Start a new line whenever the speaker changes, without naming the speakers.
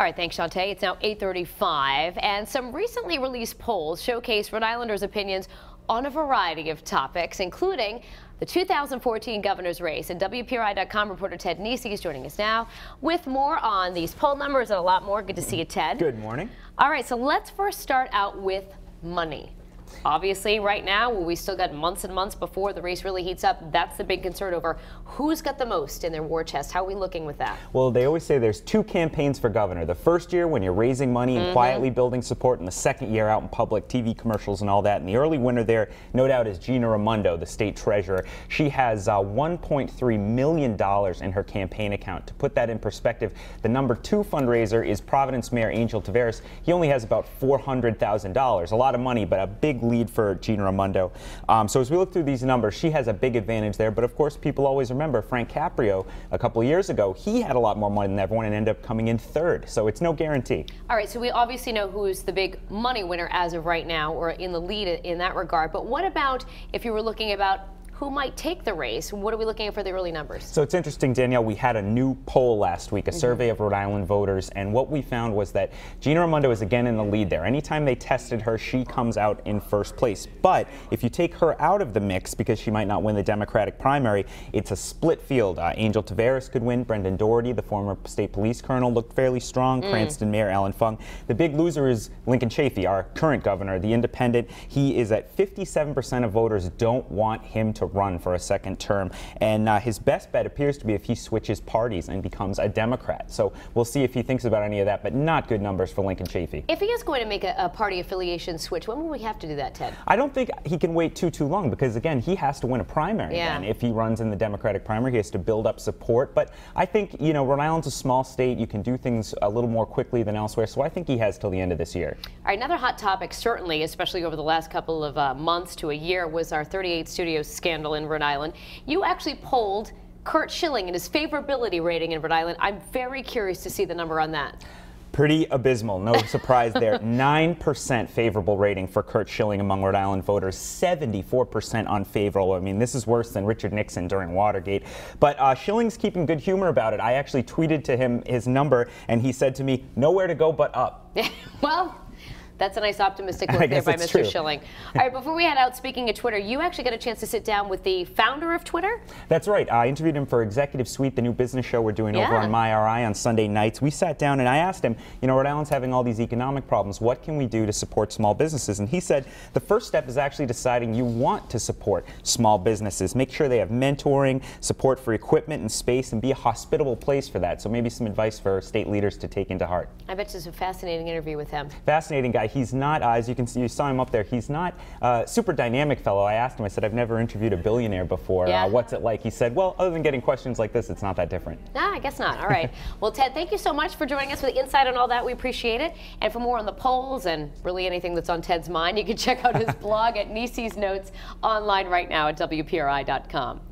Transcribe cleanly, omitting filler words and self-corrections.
All right, thanks, Shantae. It's now 8:35, and some recently released polls showcase Rhode Islanders' opinions on a variety of topics, including the 2014 governor's race. And WPRI.com reporter Ted Nesi is joining us now with more on these poll numbers and a lot more. Good to see you, Ted.
Good morning.
All right, so let's first start out with money. Obviously, right now, we still got months and months before the race really heats up. That's the big concern over who's got the most in their war chest. How are we looking with that?
Well, they always say there's two campaigns for governor. The first year when you're raising money and quietly building support, and the second year out in public, TV commercials and all that. And the early winner there, no doubt, is Gina Raimondo, the state treasurer. She has $1.3 million in her campaign account. To put that in perspective, the number two fundraiser is Providence Mayor Angel Taveras. He only has about $400,000. A lot of money, but a big lead for Gina Raimondo. So as we look through these numbers, she has a big advantage there. But of course, people always remember Frank Caprio a couple of years ago. He had a lot more money than everyone and ended up coming in third. So it's no guarantee. All
right, so we obviously know who's the big money winner as of right now, or in the lead in that regard. But what about if you were looking about who might take the race? What are we looking at for the early numbers?
So it's interesting, Danielle, we had a new poll last week, a survey of Rhode Island voters, and what we found was that Gina Raimondo is again in the lead there. Anytime they tested her, she comes out in first place. But if you take her out of the mix, because she might not win the Democratic primary, it's a split field. Angel Taveras could win. Brendan Doherty, the former state police colonel, looked fairly strong. Cranston Mayor Alan Fung. The big loser is Lincoln Chafee, our current governor, the independent. He is at 57% of voters don't want him to run for a second term, and his best bet appears to be if he switches parties and becomes a Democrat. So we'll see if he thinks about any of that, but not good numbers for Lincoln Chafee.
If he is going to make a party affiliation switch, when will we have to do that, Ted?
I don't think he can wait too long, because again, he has to win a primary. And if he runs in the Democratic primary, he has to build up support. But I think, you know, Rhode Island's a small state. You can do things a little more quickly than elsewhere, so I think he has till the end of this year.
All right, another hot topic, certainly, especially over the last couple of months to a year, was our 38 Studios scandal in Rhode Island. You actually polled Curt Schilling and his favorability rating in Rhode Island. I'm very curious to see the number on that.
Pretty abysmal, no surprise there. 9% favorable rating for Curt Schilling among Rhode Island voters, 74% unfavorable. I mean, this is worse than Richard Nixon during Watergate. But Schilling's keeping good humor about it. I actually tweeted to him his number, and he said to me, nowhere to go but up.
Well, that's a nice optimistic look there by Mr. Schilling. All right, before we head out, speaking of Twitter, you actually got a chance to sit down with the founder of Twitter?
That's right. I interviewed him for Executive Suite, the new business show we're doing over on MyRI on Sunday nights. We sat down and I asked him, you know, Rhode Island's having all these economic problems. What can we do to support small businesses? And he said the first step is actually deciding you want to support small businesses. Make sure they have mentoring, support for equipment and space, and be a hospitable place for that. So maybe some advice for state leaders to take into heart.
I bet it's a fascinating interview with him.
Fascinating guy. He's not, as you can see, you saw him up there, he's not a super dynamic fellow. I asked him, I said, I've never interviewed a billionaire before. What's it like? He said, well, other than getting questions like this, it's not that different.
Nah, I guess not. All right. Well, Ted, thank you so much for joining us for the insight on all that. We appreciate it. And for more on the polls and really anything that's on Ted's mind, you can check out his blog at Nesi's Notes online right now at WPRI.com.